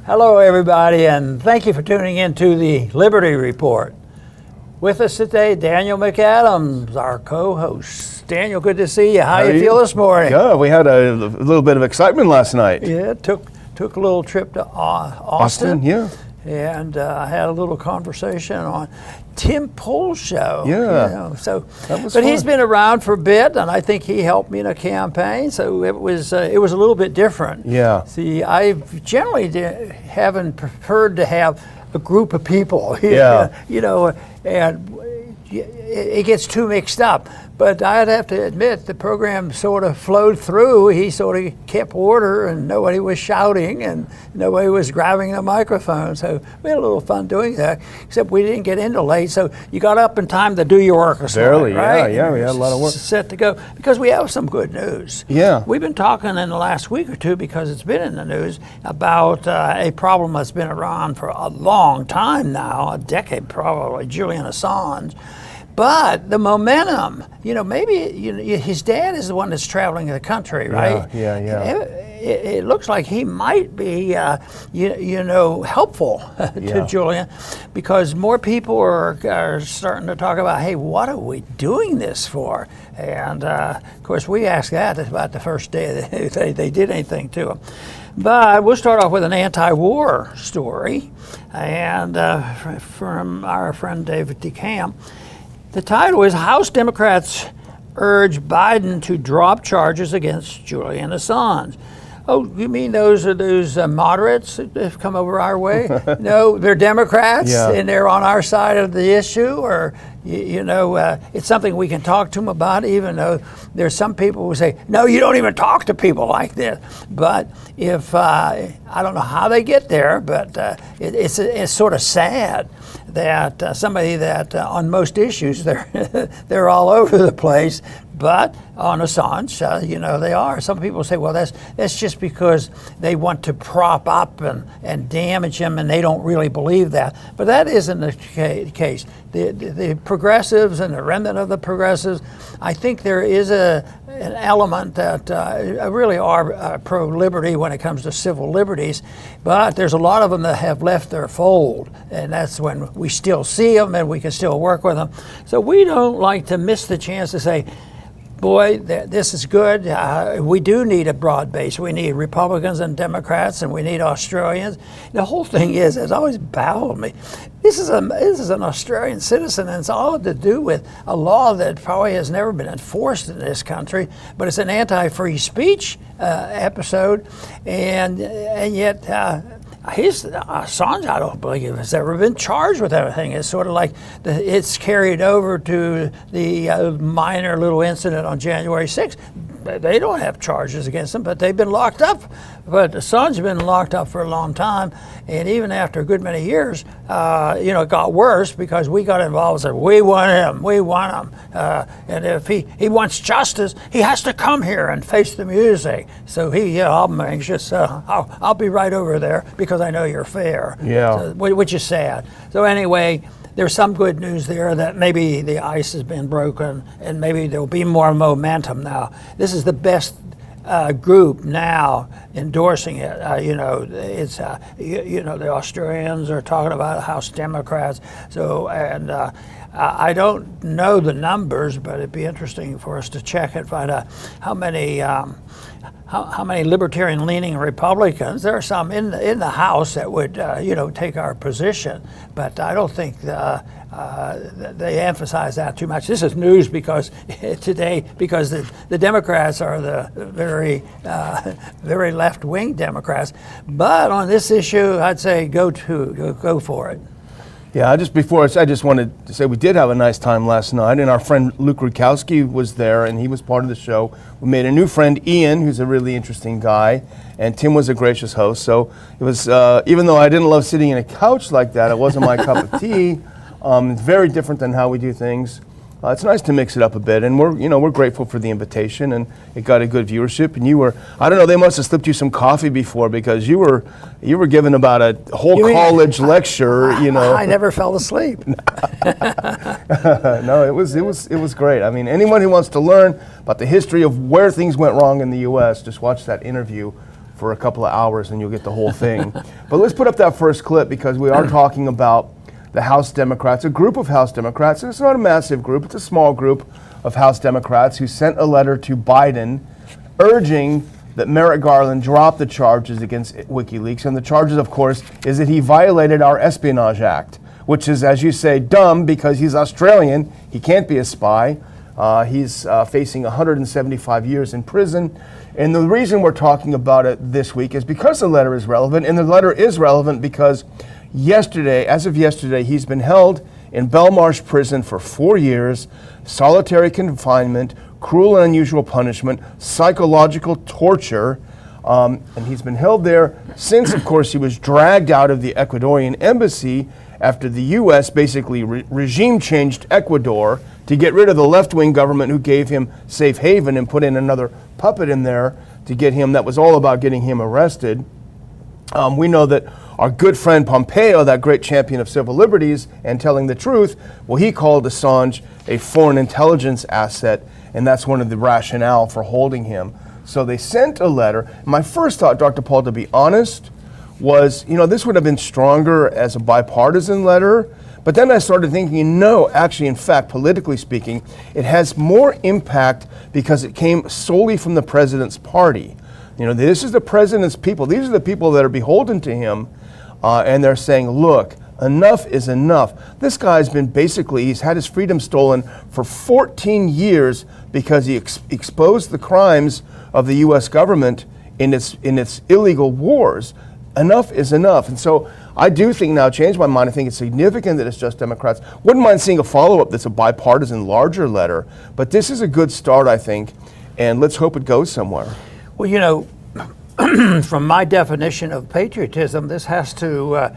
Hello, everybody, and thank you for tuning in to the Liberty Report. With us today, Daniel McAdams, our co-host. Daniel, good to see you. How you feel this morning? Yeah, we had a little bit of excitement last night. Yeah, took a little trip to Austin. Yeah. And I had a little conversation on Tim Pool's show. Yeah. But fun. He's been around for a bit, and I think he helped me in a campaign. So it was a little bit different. Yeah. See, I generally haven't preferred to have a group of people. Yeah. And it gets too mixed up. But I'd have to admit, the program sort of flowed through. He sort of kept order, and nobody was shouting, and nobody was grabbing the microphone. So we had a little fun doing that, except we didn't get in till late. So you got up in time to do your work this morning, right? Yeah, we had a lot of work. Set to go, because we have some good news. Yeah. We've been talking in the last week or two, because it's been in the news, about a problem that's been around for a long time now, a decade probably, Julian Assange. But the momentum, maybe his dad is the one that's traveling the country, right? Yeah. It looks like he might be, helpful to Julian, because more people are starting to talk about, hey, what are we doing this for? And of course, we asked that about the first day they did anything to him. But we'll start off with an anti-war story, and from our friend David DeCamp. The title is House Democrats Urge Biden to Drop Charges Against Julian Assange. Oh, you mean those moderates that have come over our way? No, they're Democrats, and they're on our side of the issue, or it's something we can talk to them about, even though there's some people who say, no, you don't even talk to people like this. But if I don't know how they get there, but it's sort of sad that somebody that on most issues they're all over the place, but on Assange, they are. Some people say, well, that's just because they want to prop up and damage him, and they don't really believe that. But that isn't the case. The progressives and the remnant of the progressives, I think there is an element that really are pro-liberty when it comes to civil liberties, but there's a lot of them that have left their fold, and that's when we still see them and we can still work with them. So we don't like to miss the chance to say, boy, this is good. We do need a broad base. We need Republicans and Democrats, and we need Australians. The whole thing is, it's always baffled me. This is an Australian citizen, and it's all to do with a law that probably has never been enforced in this country, but it's an anti-free speech episode, and yet Assange, I don't believe, has ever been charged with anything. It's sort of like it's carried over to the minor little incident on January 6th. They don't have charges against them, but they've been locked up. But Assange has been locked up for a long time, and even after a good many years, it got worse because we got involved and said, we want him. And if he wants justice, he has to come here and face the music. So I'm anxious. I'll be right over there because I know you're fair. Yeah. So, which is sad. So anyway, there's some good news there that maybe the ice has been broken and maybe there'll be more momentum now. This is the best group now endorsing it. It's the Australians are talking about House Democrats. So I don't know the numbers, but it'd be interesting for us to check and find out how many libertarian-leaning Republicans. There are some in the House that would take our position, but I don't think they emphasize that too much. This is news because today, because the Democrats are the very very left-wing Democrats, but on this issue, I'd say go for it. Yeah, I just wanted to say we did have a nice time last night, and our friend Luke Rudkowski was there, and he was part of the show. We made a new friend, Ian, who's a really interesting guy, and Tim was a gracious host. So it was, even though I didn't love sitting in a couch like that, it wasn't my cup of tea. It's very different than how we do things. It's nice to mix it up a bit, and we're grateful for the invitation, and it got a good viewership. And you were, I don't know, they must have slipped you some coffee before because you were giving about a whole college lecture. I never fell asleep. No, it was great. I mean, anyone who wants to learn about the history of where things went wrong in the U.S., just watch that interview for a couple of hours and you'll get the whole thing. But let's put up that first clip because we are talking about the House Democrats, a group of House Democrats, and it's not a massive group, it's a small group of House Democrats who sent a letter to Biden urging that Merrick Garland drop the charges against WikiLeaks. And the charges, of course, is that he violated our Espionage Act, which is, as you say, dumb because he's Australian. He can't be a spy. He's facing 175 years in prison. And the reason we're talking about it this week is because the letter is relevant. And the letter is relevant because yesterday, as of yesterday, he's been held in Belmarsh prison for 4 years, solitary confinement, cruel and unusual punishment, psychological torture, and he's been held there since, of course, he was dragged out of the Ecuadorian embassy after the U.S. basically regime changed Ecuador to get rid of the left-wing government who gave him safe haven and put in another puppet in there to get him, that was all about getting him arrested. We know that our good friend Pompeo, that great champion of civil liberties and telling the truth, well, he called Assange a foreign intelligence asset, and that's one of the rationale for holding him. So they sent a letter. My first thought, Dr. Paul, to be honest, was, this would have been stronger as a bipartisan letter. But then I started thinking, no, actually, in fact, politically speaking, it has more impact because it came solely from the president's party. This is the president's people. These are the people that are beholden to him. And they're saying, look, enough is enough. This guy's been he's had his freedom stolen for 14 years because he exposed the crimes of the U.S. government in its illegal wars. Enough is enough. And so I do think now, changed my mind, I think it's significant that it's just Democrats. Wouldn't mind seeing a follow-up that's a bipartisan, larger letter. But this is a good start, I think, and let's hope it goes somewhere. Well, from my definition of patriotism, this has to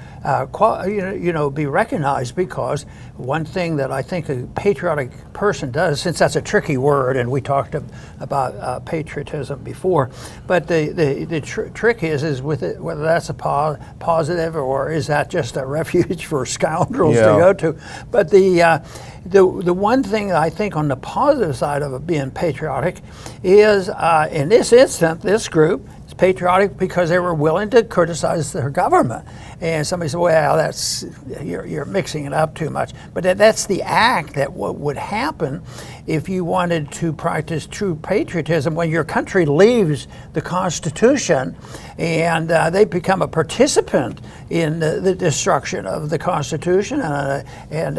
be recognized, because one thing that I think a patriotic person does, since that's a tricky word, and we talked about patriotism before, but the trick is with it, whether that's a positive or is that just a refuge for scoundrels to go to. But the one thing I think on the positive side of being patriotic is, in this instance, this group is patriotic because they were willing to criticize their government. And somebody said, well, that's you're mixing it up too much. But that's the act that what would happen if you wanted to practice true patriotism when your country leaves the Constitution and they become a participant in the destruction of the Constitution and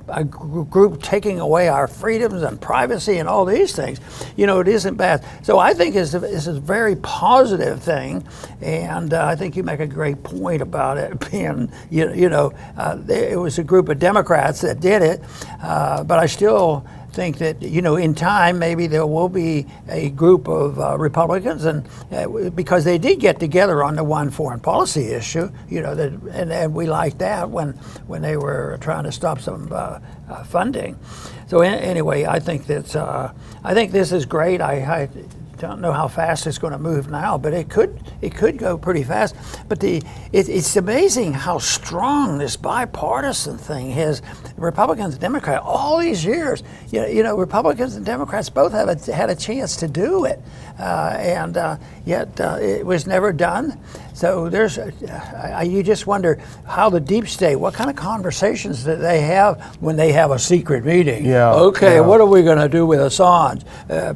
a group taking away our freedoms and privacy and all these things. It isn't bad. So I think it's a very positive thing, and I think you make a great point about it being, it was a group of Democrats that did it, but I still think that, in time, maybe there will be a group of Republicans, and because they did get together on the one foreign policy issue, and we liked that when they were trying to stop some funding. So anyway, I think this is great. I don't know how fast it's going to move now, but it could go pretty fast. But it's amazing how strong this bipartisan thing is. Republicans and Democrats, all these years, Republicans and Democrats both had a chance to do it, and yet it was never done. So you just wonder how the deep state, what kind of conversations do they have when they have a secret meeting? What are we going to do with Assange?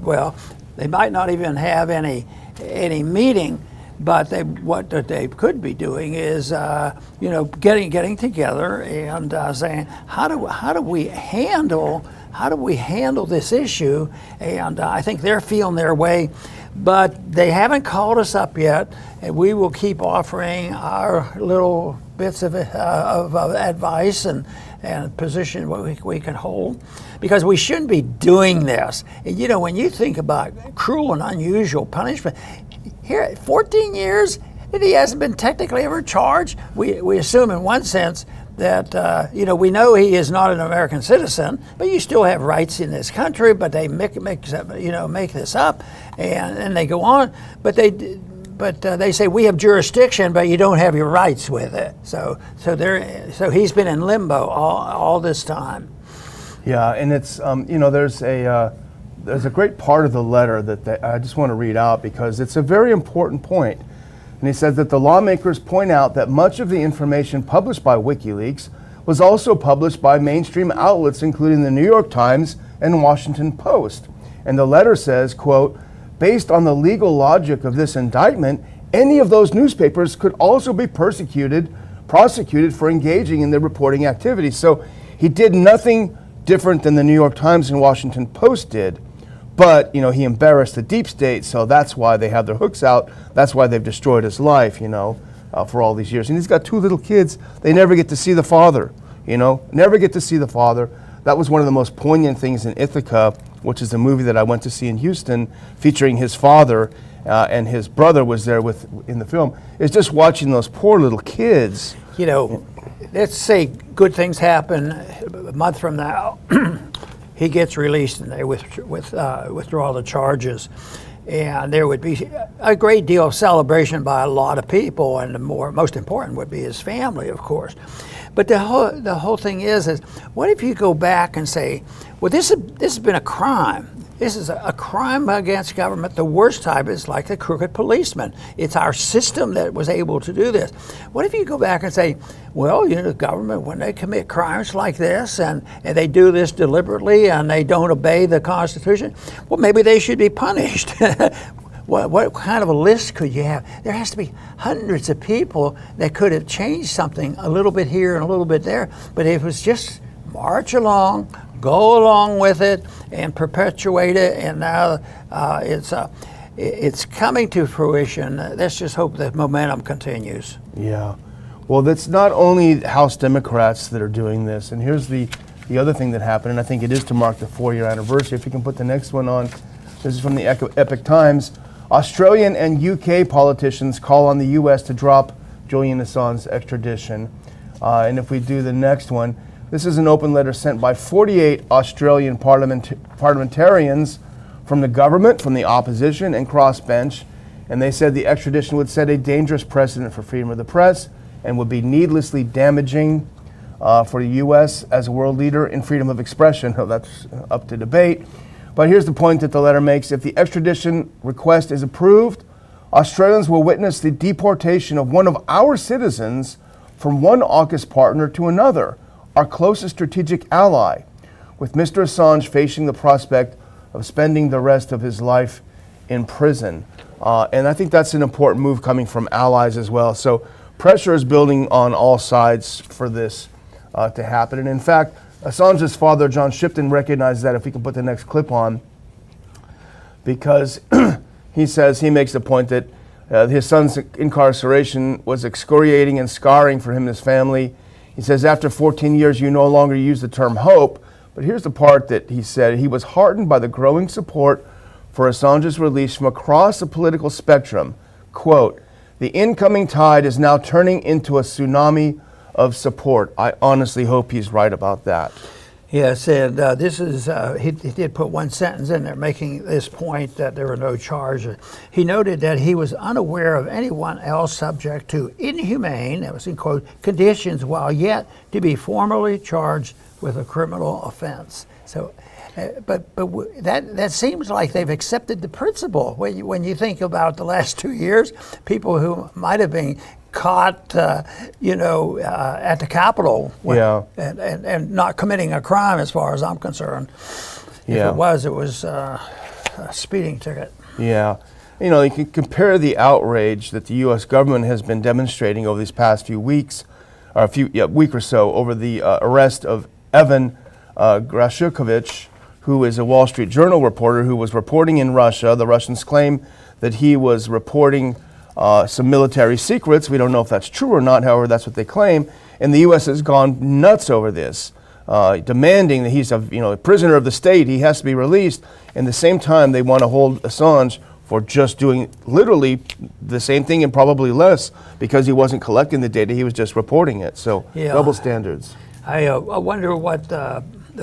Well, they might not even have any meeting, but what they could be doing is getting together and saying how do we handle this issue? And I think they're feeling their way, but they haven't called us up yet, and we will keep offering our little bits of advice and position we can hold, because we shouldn't be doing this. And when you think about cruel and unusual punishment, here 14 years and he hasn't been technically ever charged. We assume in one sense that we know he is not an American citizen, but you still have rights in this country. But they make this up, and they go on. But they say we have jurisdiction, but you don't have your rights with it. So he's been in limbo all this time. Yeah, and it's there's there's a great part of the letter that I just want to read out because it's a very important point. And he says that the lawmakers point out that much of the information published by WikiLeaks was also published by mainstream outlets, including the New York Times and Washington Post. And the letter says, quote, based on the legal logic of this indictment, any of those newspapers could also be prosecuted for engaging in the reporting activities. So he did nothing different than the New York Times and Washington Post did. But, he embarrassed the deep state, so that's why they have their hooks out. That's why they've destroyed his life, for all these years. And he's got 2 little kids. They never get to see the father, never get to see the father. That was one of the most poignant things in Ithaca, which is a movie that I went to see in Houston, featuring his father, and his brother was there in the film. It's just watching those poor little kids. Let's say good things happen a month from now. He gets released and they withdraw the charges. And there would be a great deal of celebration by a lot of people, and the most important would be his family, of course. But the whole thing is what if you go back and say, well, this has been a crime. This is a crime against government. The worst type is like the crooked policeman. It's our system that was able to do this. What if you go back and say, well, the government, when they commit crimes like this and they do this deliberately and they don't obey the Constitution, well, maybe they should be punished. What kind of a list could you have? There has to be hundreds of people that could have changed something a little bit here and a little bit there. But if it was just march along, go along with it, and perpetuate it, and now it's coming to fruition. Let's just hope that momentum continues. Yeah. Well, that's not only House Democrats that are doing this. And here's the other thing that happened, and I think it is to mark the 4-year anniversary. If you can put the next one on. This is from the Epic Times. Australian and UK politicians call on the U.S. to drop Julian Assange's extradition. And if we do the next one, this is an open letter sent by 48 Australian parliamentarians from the government, from the opposition, and crossbench. And they said the extradition would set a dangerous precedent for freedom of the press and would be needlessly damaging for the U.S. as a world leader in freedom of expression. Oh, that's up to debate. But here's the point that the letter makes. If the extradition request is approved, Australians will witness the deportation of one of our citizens from one AUKUS partner to another, our closest strategic ally, with Mr. Assange facing the prospect of spending the rest of his life in prison. And I think that's an important move coming from allies as well. So pressure is building on all sides for this to happen. And in fact, Assange's father, John Shipton, recognized that. If we can put the next clip on, because he makes the point that his son's incarceration was excoriating and scarring for him and his family. He says, after 14 years, you no longer use the term hope. But here's the part that he said. He was heartened by the growing support for Assange's release from across the political spectrum. Quote, the incoming tide is now turning into a tsunami of support. I honestly hope he's right about that. Yes, and this is, he did put one sentence in there making this point that there were no charges. He noted that he was unaware of anyone else subject to inhumane, that was in quote, conditions while yet to be formally charged with a criminal offense. So, but that seems like they've accepted the principle. When you think about the last 2 years, people who might have been caught, at the Capitol and not committing a crime as far as I'm concerned. If it was a speeding ticket. Yeah. You can compare the outrage that the U.S. government has been demonstrating over these past few weeks, or week or so, over the arrest of Evan Grashukovich, who is a Wall Street Journal reporter who was reporting in Russia. The Russians claim that he was reporting some military secrets. We don't know if that's true or not, however, that's what they claim. And the U.S. has gone nuts over this, demanding that he's a prisoner of the state. He has to be released. And at the same time, they want to hold Assange for just doing literally the same thing and probably less, because he wasn't collecting the data, he was just reporting it. So double standards. I wonder what the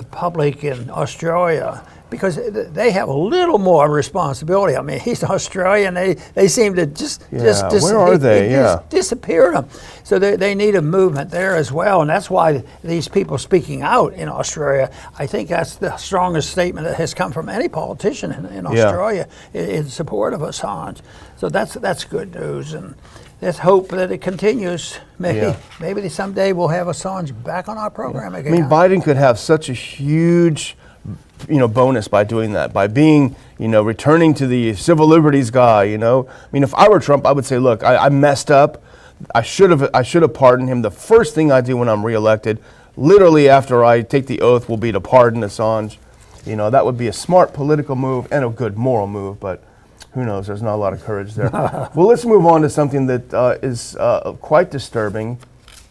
public in Australia because they have a little more responsibility. I mean, he's Australian. They seem to just where are they? Just disappeared them. So they need a movement there as well, and that's why these people speaking out in Australia, I think that's the strongest statement that has come from any politician in Australia in support of Assange. So that's good news, and let's hope that it continues. Maybe someday we'll have Assange back on our program again. I mean, Biden could have such a huge, bonus by doing that, by being, returning to the civil liberties guy. I mean, if I were Trump, I would say, look, I messed up. I should have pardoned him. The first thing I do when I'm reelected, literally after I take the oath, will be to pardon Assange. That would be a smart political move and a good moral move, but who knows? There's not a lot of courage there. Well, let's move on to something that is quite disturbing,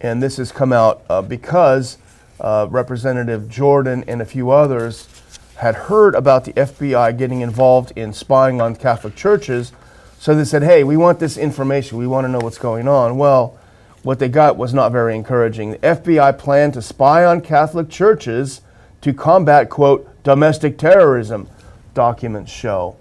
and this has come out because Representative Jordan and a few others had heard about the FBI getting involved in spying on Catholic churches. So they said, hey, we want this information. We want to know what's going on. Well, what they got was not very encouraging. The FBI planned to spy on Catholic churches to combat, quote, domestic terrorism, documents show.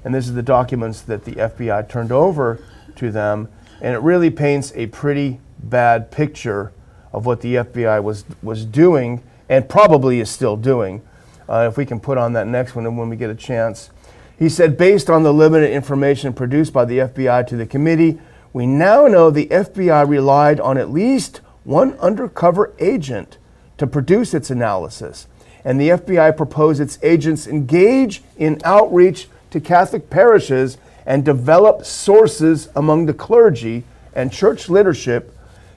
And this is the documents that the FBI turned over to them. And it really paints a pretty bad picture of what the FBI was doing and probably is still doing. If we can put on that next one and when we get a chance. He said, based on the limited information produced by the FBI to the committee, we now know the FBI relied on at least one undercover agent to produce its analysis. And the FBI proposed its agents engage in outreach to Catholic parishes and develop sources among the clergy and church leadership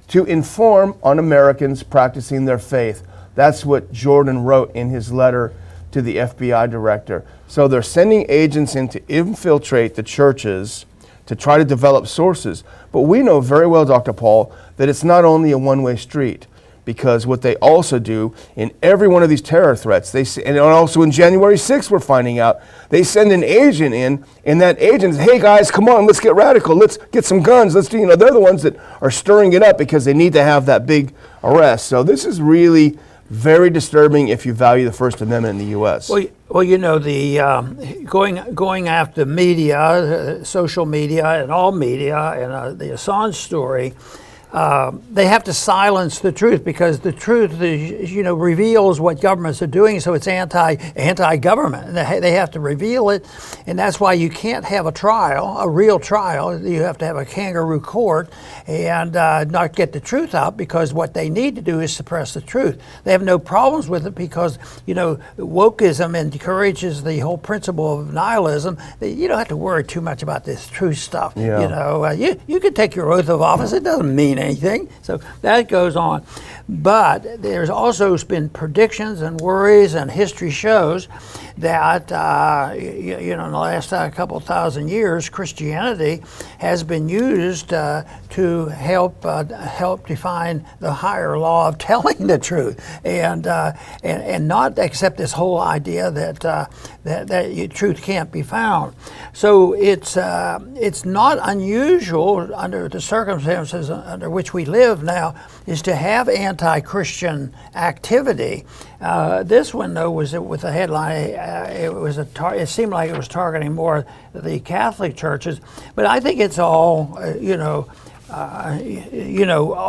to inform on Americans practicing their faith. That's what Jordan wrote in his letter to the FBI director. So they're sending agents in to infiltrate the churches to try to develop sources. But we know very well, Dr. Paul, that it's not only a one-way street, because what they also do in every one of these terror threats, and also in January 6th, we're finding out, they send an agent in, and that agent says, hey guys, come on, let's get radical, let's get some guns, let's do, they're the ones that are stirring it up because they need to have that big arrest. So this is really very disturbing if you value the First Amendment in the U.S. Well, the going after media, social media, and all media, and the Assange story, they have to silence the truth because the truth, reveals what governments are doing. So it's anti-government. They have to reveal it, and that's why you can't have a real trial. You have to have a kangaroo court and not get the truth out, because what they need to do is suppress the truth. They have no problems with it because wokeism encourages the whole principle of nihilism. You don't have to worry too much about this truth stuff. Yeah. You can take your oath of office. It doesn't mean anything. So that goes on. But there's also been predictions and worries, and history shows that in the last couple thousand years, Christianity has been used to help define the higher law of telling the truth, and not accept this whole idea that truth can't be found. So it's not unusual under the circumstances under which we live now is to have anti-Christian activity. This one, though, was with a headline. It seemed like it was targeting more the Catholic churches, but I think it's all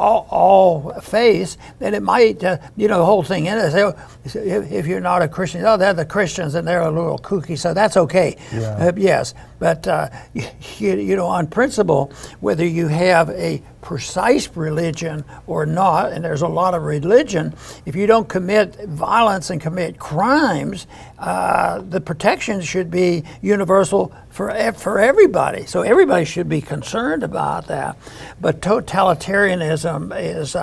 all faiths, then it might, the whole thing in it. If you're not a Christian, they're the Christians and they're a little kooky, so that's okay. Yeah. Yes, but on principle, whether you have a precise religion or not, and there's a lot of religion, if you don't commit violence and commit crimes, the protections should be universal for everybody. So everybody should be concerned about that. But totalitarianism is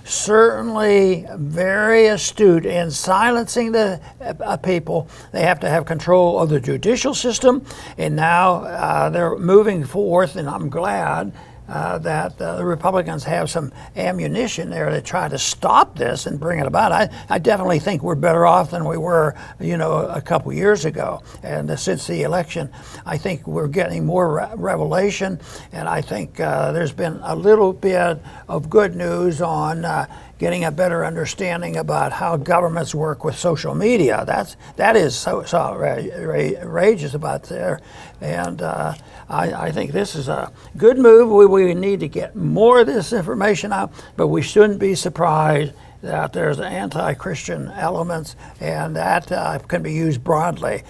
certainly very astute in silencing the people. They have to have control of the judicial system, and now they're moving forth, and I'm glad that the Republicans have some ammunition there to try to stop this and bring it about. I definitely think we're better off than we were, a couple years ago. And since the election, I think we're getting more revelation. And I think there's been a little bit of good news on, getting a better understanding about how governments work with social media. That is so outrageous about there, and I think this is a good move. We need to get more of this information out, but we shouldn't be surprised that there's anti-Christian elements, and that can be used broadly.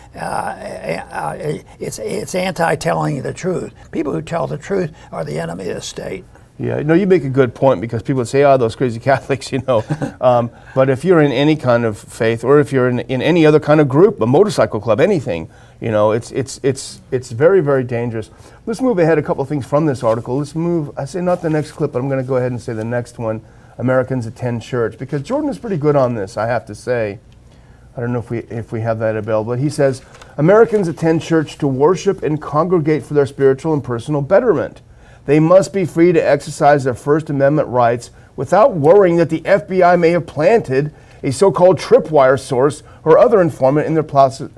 It's anti-telling the truth. People who tell the truth are the enemy of the state. Yeah, no, you make a good point, because people say, "Oh, those crazy Catholics," but if you're in any kind of faith, or if you're in any other kind of group, a motorcycle club, anything, it's very, very dangerous. Let's move ahead. A couple of things from this article. Let's move. I say not the next clip, but I'm going to go ahead and say the next one. Americans attend church, because Jordan is pretty good on this, I have to say. I don't know if we have that available, but he says Americans attend church to worship and congregate for their spiritual and personal betterment. They must be free to exercise their First Amendment rights without worrying that the FBI may have planted a so-called tripwire source or other informant in their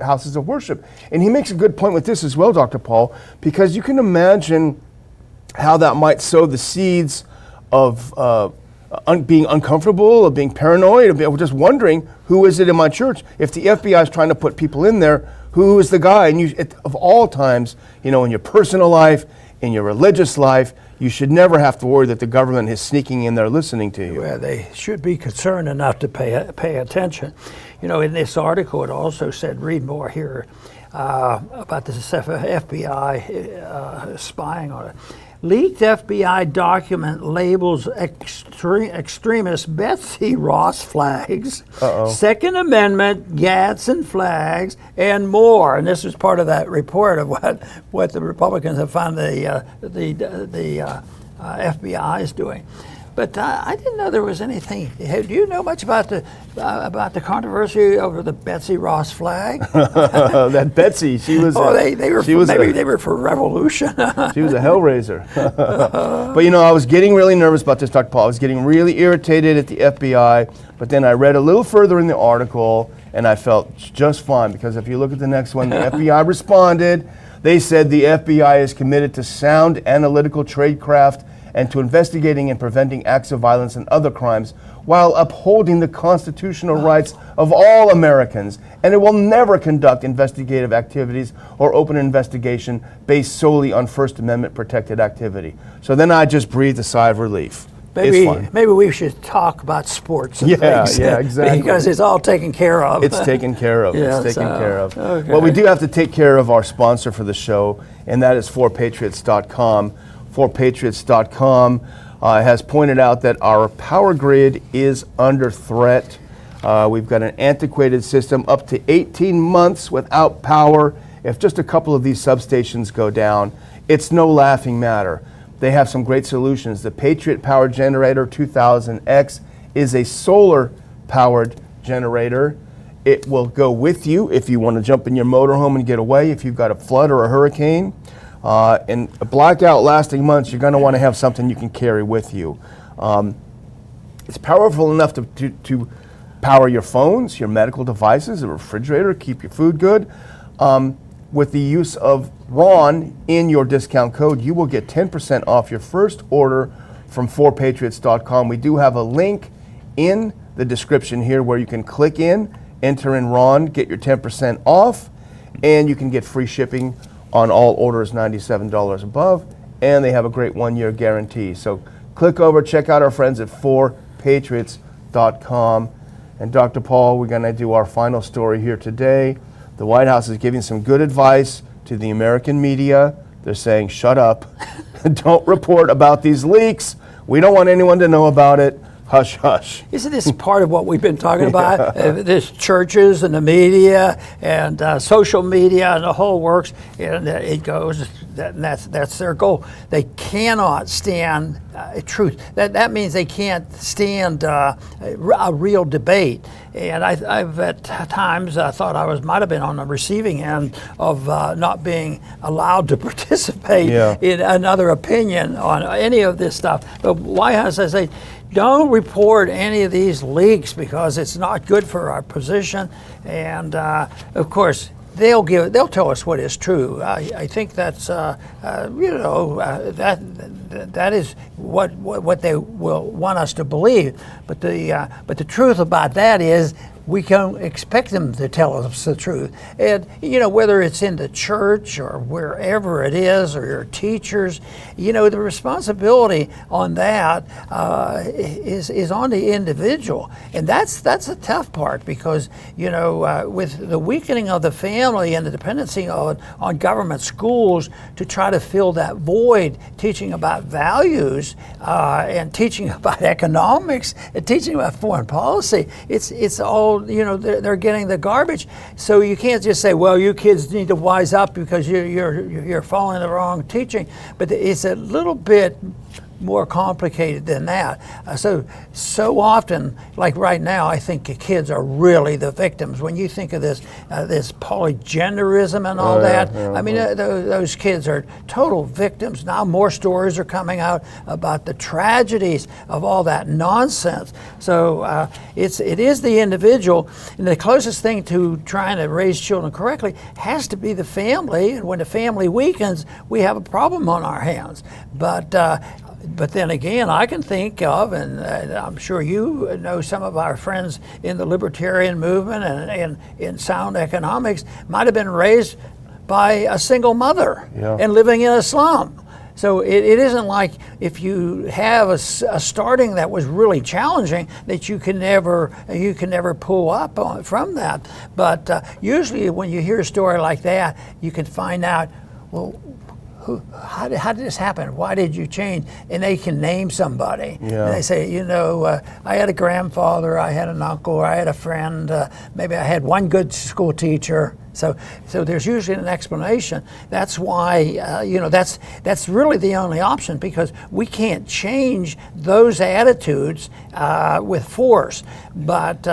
houses of worship. And he makes a good point with this as well, Dr. Paul, because you can imagine how that might sow the seeds of being uncomfortable, of being paranoid, of just wondering, who is it in my church? If the FBI is trying to put people in there, who is the guy? And of all times, in your personal life, in your religious life, you should never have to worry that the government is sneaking in there listening to you. Well, they should be concerned enough to pay attention. In this article, it also said, read more here, about the FBI spying on it. Leaked FBI document labels extremist Betsy Ross flags, Second Amendment Gadsden flags, and more. And this is part of that report of what the Republicans have found the FBI is doing. But I didn't know there was anything. Do you know much about the controversy over the Betsy Ross flag? That Betsy, she was. Oh, they were for revolution. She was a hellraiser. But I was getting really nervous about this, Dr. Paul. I was getting really irritated at the FBI. But then I read a little further in the article, and I felt just fine, because if you look at the next one, the FBI responded. They said the FBI is committed to sound analytical tradecraft and to investigating and preventing acts of violence and other crimes, while upholding the constitutional rights of all Americans. And it will never conduct investigative activities or open an investigation based solely on First Amendment protected activity. So then I just breathed a sigh of relief. Maybe we should talk about sports and things. Yeah, exactly. Because it's all taken care of. It's taken care of. Yeah, it's taken care of. Okay. Well, we do have to take care of our sponsor for the show, and that is forpatriots.com. Forpatriots.com has pointed out that our power grid is under threat. We've got an antiquated system, up to 18 months without power. If just a couple of these substations go down, it's no laughing matter. They have some great solutions. The Patriot Power Generator 2000X is a solar-powered generator. It will go with you if you want to jump in your motorhome and get away, if you've got a flood or a hurricane. And a blackout lasting months, you're going to want to have something you can carry with you. It's powerful enough to power your phones, your medical devices, a refrigerator, keep your food good. With the use of Ron in your discount code, you will get 10% off your first order from forpatriots.com. We do have a link in the description here where you can click in, enter in Ron, get your 10% off, and you can get free shipping on all orders $97 above, and they have a great 1-year guarantee. So click over, check out our friends at forpatriots.com. And Dr. Paul, we're going to do our final story here today. The White House is giving some good advice to the American media. They're saying, shut up. Don't report about these leaks. We don't want anyone to know about it. Hush, hush. Isn't this part of what we've been talking about? This churches and the media and social media and the whole works, and it goes. That's their goal. They cannot stand truth. That means they can't stand a real debate. And I've at times thought I might have been on the receiving end of not being allowed to participate in another opinion on any of this stuff. But White House, I say, don't report any of these leaks because it's not good for our position. And of course, they'll tell us what is true. I think that's that is what they will want us to believe. But the truth about that is, we can't expect them to tell us the truth. And, whether it's in the church or wherever it is, or your teachers, the responsibility on that is on the individual. And that's a tough part, because, with the weakening of the family and the dependency on government schools to try to fill that void, teaching about values and teaching about economics and teaching about foreign policy, it's all, they're getting the garbage. So you can't just say, well, you kids need to wise up because you're following the wrong teaching. But it's a little bit more complicated than that. So often, like right now, I think the kids are really the victims. When you think of this polygenderism and all that, I mean, those kids are total victims. Now more stories are coming out about the tragedies of all that nonsense. So it is the individual, and the closest thing to trying to raise children correctly has to be the family. And when the family weakens, we have a problem on our hands. But then again, I can think of, and I'm sure you know, some of our friends in the libertarian movement and in sound economics might have been raised by a single mother and living in a slum. So it isn't like if you have a starting that was really challenging that you can never pull up from that. But usually when you hear a story like that, you can find out, well, how did this happen? Why did you change? And they can name somebody. And they say, I had a grandfather, I had an uncle, I had a friend, maybe I had one good school teacher. So there's usually an explanation. That's why, that's really the only option, because we can't change those attitudes with force. But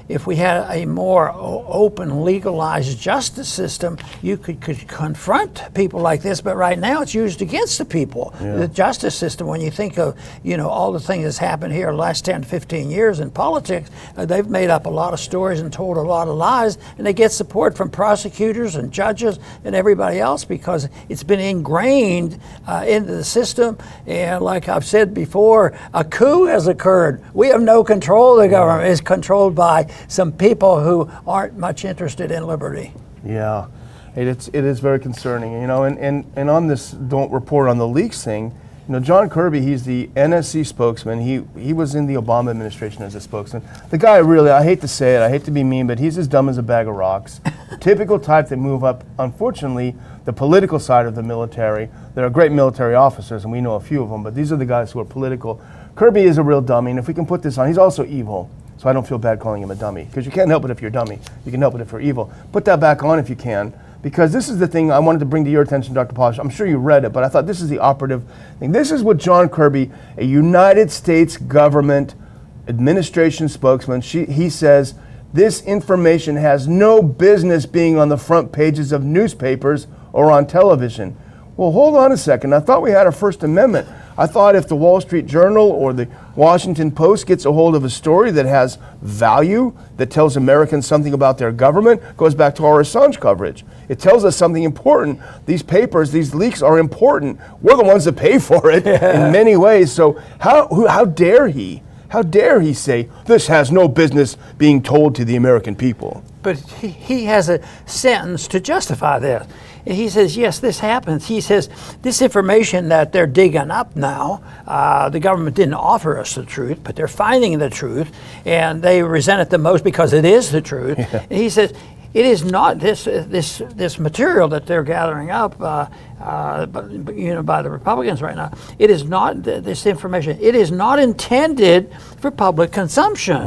if we had a more open, legalized justice system, you could confront people like this. But right now, it's used against the people. The justice system, when you think of, all the things that's happened here the last 10 to 15 years in politics, they've made up a lot of stories and told a lot of lies, and they get support from prosecutors and judges and everybody else because it's been ingrained into the system. And like I've said before, a coup has occurred. We have no control of the government. It's controlled by some people who aren't much interested in liberty. Yeah, it is very concerning, and on this don't report on the leaks thing, John Kirby, he's the NSC spokesman. He was in the Obama administration as a spokesman. The guy really, I hate to say it, I hate to be mean, but he's as dumb as a bag of rocks. Typical type that move up, unfortunately, the political side of the military. There are great military officers, and we know a few of them, but these are the guys who are political. Kirby is a real dummy, and if we can put this on, he's also evil. So I don't feel bad calling him a dummy, because you can't help it if you're a dummy. You can help it if you're evil. Put that back on if you can, because this is the thing I wanted to bring to your attention, Dr. Polish. I'm sure you read it, but I thought this is the operative thing. This is what John Kirby, a United States government administration spokesman, he says, this information has no business being on the front pages of newspapers or on television. Well, hold on a second. I thought we had a First Amendment. I thought if the Wall Street Journal or the Washington Post gets a hold of a story that has value, that tells Americans something about their government, goes back to our Assange coverage. It tells us something important. These papers, these leaks are important. We're the ones that pay for it in many ways. So how dare he? How dare he say this has no business being told to the American people? But he has a sentence to justify this. And he says, yes, this happens. He says, this information that they're digging up now, the government didn't offer us the truth, but they're finding the truth, and they resent it the most because it is the truth. And he says, it is not this material that they're gathering up, by the Republicans right now. It is not this information. It is not intended for public consumption,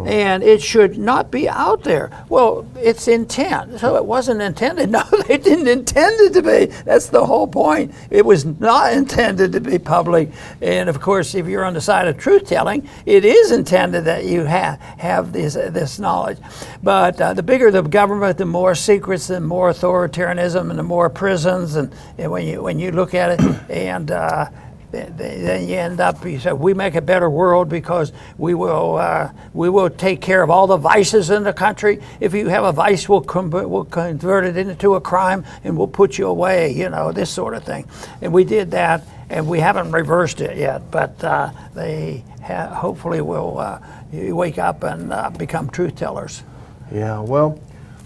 and it should not be out there. Well, it's intent, so it wasn't intended. No, they didn't intend it to be. That's the whole point. It was not intended to be public, and of course, if you're on the side of truth-telling, it is intended that you have this knowledge. But the bigger the government, the more secrets, the more authoritarianism, and the more prisons, and when you look at it, and then you end up, you say, we make a better world because we will take care of all the vices in the country. If you have a vice, we'll convert it into a crime and we'll put you away, this sort of thing. And we did that, and we haven't reversed it yet, but they hopefully will wake up and become truth tellers. Yeah, well,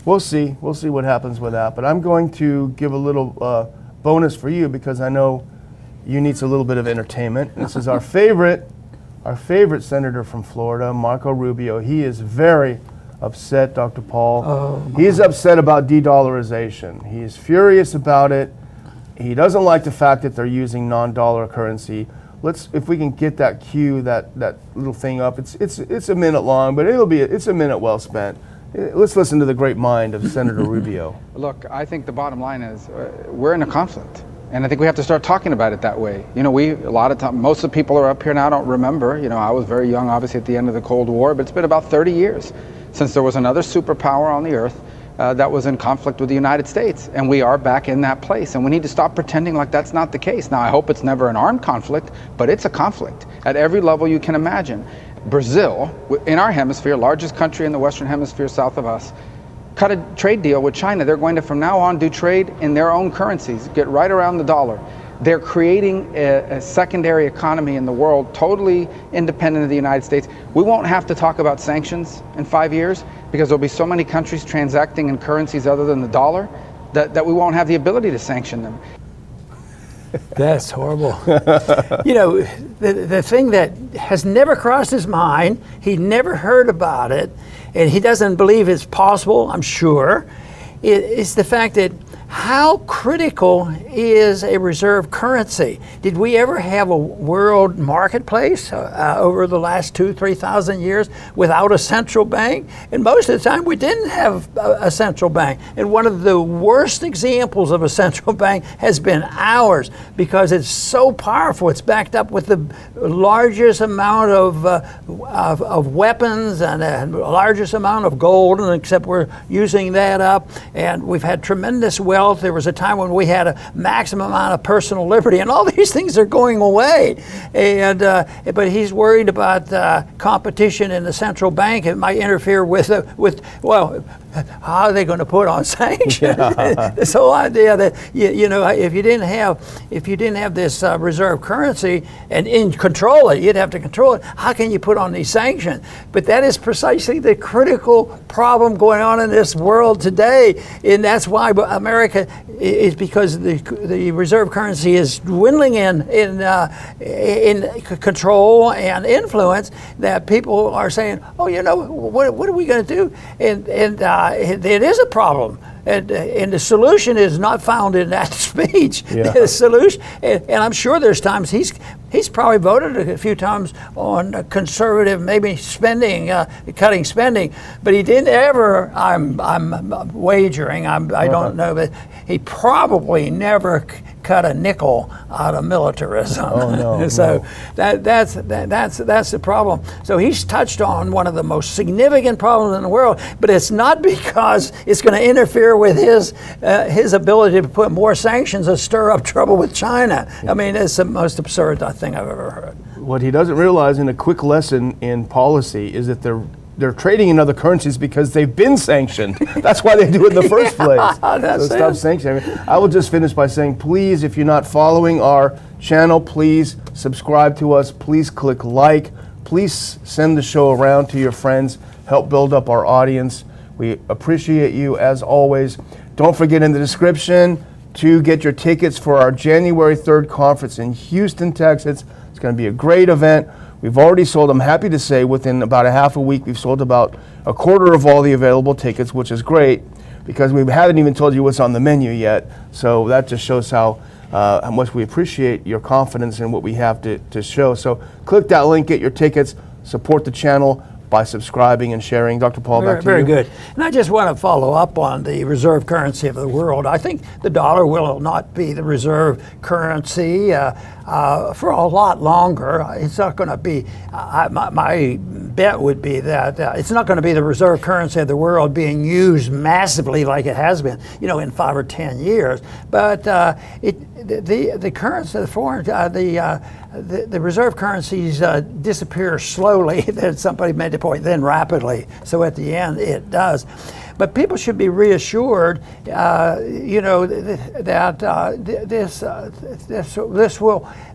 we'll see. We'll see what happens with that. But I'm going to give a little bonus for you because I know you need a little bit of entertainment. This is our favorite senator from Florida, Marco Rubio. He is very upset, Dr. Paul. Oh, He's upset about de-dollarization. He is furious about it. He doesn't like the fact that they're using non-dollar currency. If we can get that cue, that little thing up. It's a minute long, but it's a minute well spent. Let's listen to the great mind of Senator Rubio. Look, I think the bottom line is we're in a conflict. And I think we have to start talking about it that way. A lot of time, most of the people are up here now don't remember. I was very young, obviously, at the end of the Cold War, but it's been about 30 years since there was another superpower on the earth that was in conflict with the United States. And we are back in that place. And we need to stop pretending like that's not the case. Now, I hope it's never an armed conflict, but it's a conflict at every level you can imagine. Brazil, in our hemisphere, largest country in the Western Hemisphere south of us, cut a trade deal with China. They're going to, from now on, do trade in their own currencies, get right around the dollar. They're creating a secondary economy in the world, totally independent of the United States. We won't have to talk about sanctions in 5 years because there'll be so many countries transacting in currencies other than the dollar that we won't have the ability to sanction them. That's horrible. The thing that has never crossed his mind, he never heard about it, and he doesn't believe it's possible, I'm sure, is the fact that how critical is a reserve currency? Did we ever have a world marketplace over the last 2,000-3,000 years without a central bank? And most of the time we didn't have a central bank. And one of the worst examples of a central bank has been ours because it's so powerful. It's backed up with the largest amount of weapons and the largest amount of gold, and except we're using that up. And we've had tremendous wealth. There was a time when we had a maximum amount of personal liberty, and all these things are going away. And but he's worried about competition in the central bank. It might interfere with how are they going to put on sanctions? Yeah. This whole idea that if you didn't have this reserve currency and control it, you'd have to control it. How can you put on these sanctions? But that is precisely the critical problem going on in this world today, and that's why America is, because the reserve currency is dwindling in control and influence, that people are saying, what are we going to do? And it is a problem. And the solution is not found in that speech. Yeah. The solution, and I'm sure there's times he's probably voted a few times on conservative, maybe spending, cutting spending, but he didn't ever. I'm wagering. I don't know, but he probably never cut a nickel out of militarism. Oh, no, So that's the problem. So he's touched on one of the most significant problems in the world, but it's not because it's going to interfere with his ability to put more sanctions or stir up trouble with China. I mean, it's the most absurd thing I've ever heard. What he doesn't realize, in a quick lesson in policy, is that they're trading in other currencies because they've been sanctioned. That's why they do it in the first place. So stop sanctioning. I will just finish by saying, please, if you're not following our channel, please subscribe to us. Please click like. Please send the show around to your friends. Help build up our audience. We appreciate you as always. Don't forget in the description to get your tickets for our January 3rd conference in Houston, Texas. It's going to be a great event. We've already sold, I'm happy to say, within about a half a week, we've sold about a quarter of all the available tickets, which is great because we haven't even told you what's on the menu yet. So that just shows how much we appreciate your confidence in what we have to show. So click that link, get your tickets, support the channel by subscribing and sharing. Dr. Paul, back to you. Very good. And I just want to follow up on the reserve currency of the world. I think the dollar will not be the reserve currency for a lot longer. It's not going to be. My bet would be that it's not going to be the reserve currency of the world being used massively like it has been, in 5 or 10 years. But the currency, the reserve currencies disappear slowly. Then somebody made the point, then rapidly. So at the end, it does. But people should be reassured, that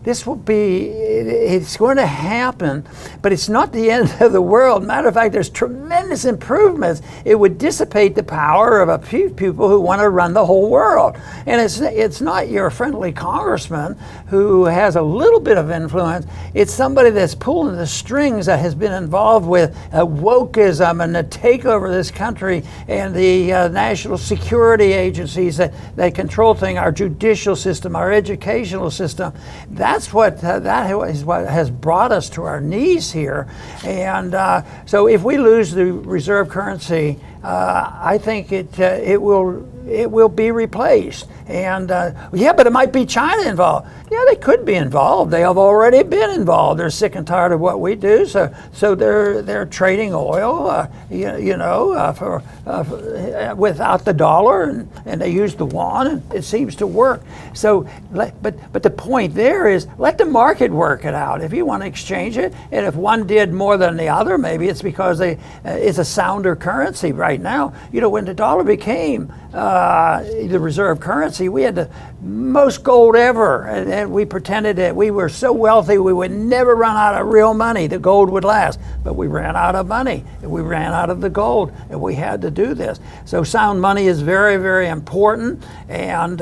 this will be. It's going to happen, but it's not the end of the world. Matter of fact, there's tremendous improvements. It would dissipate the power of a few people who want to run the whole world, and it's not your friendly congressman who has a little bit of influence. It's somebody that's pulling the strings, that has been involved with wokeism and the takeover of this country, and the national security agencies that control things, our judicial system, our educational system. That's what what has brought us to our knees here. And so if we lose the reserve currency, I think it will be replaced. And but it might be China involved. Yeah, they could be involved. They have already been involved. They're sick and tired of what we do, so they're trading oil, for without the dollar, and they use the yuan, and it seems to work. So, but the point there is, let the market work it out. If you want to exchange it, and if one did more than the other, maybe it's because it's a sounder currency right now. When the dollar became the reserve currency, we had the most gold ever, and we pretended that we were so wealthy we would never run out of real money. The gold would last, but we ran out of money, and we ran out of the gold, and we had to do this. So sound money is very, very important, and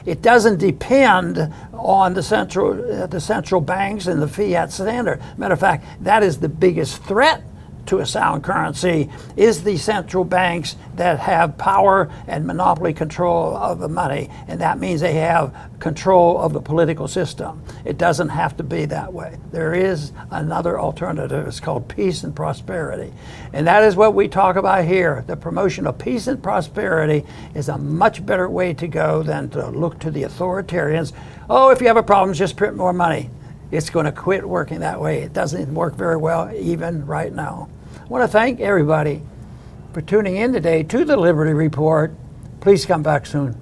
it doesn't depend on the central banks and the fiat standard. Matter of fact, that is the biggest threat to a sound currency, is the central banks that have power and monopoly control of the money, and that means they have control of the political system. It doesn't have to be that way. There is another alternative. It's called peace and prosperity, and that is what we talk about here. The promotion of peace and prosperity is a much better way to go than to look to the authoritarians. Oh, if you have a problem, just print more money. It's going to quit working that way. It doesn't work very well even right now. I want to thank everybody for tuning in today to the Liberty Report. Please come back soon.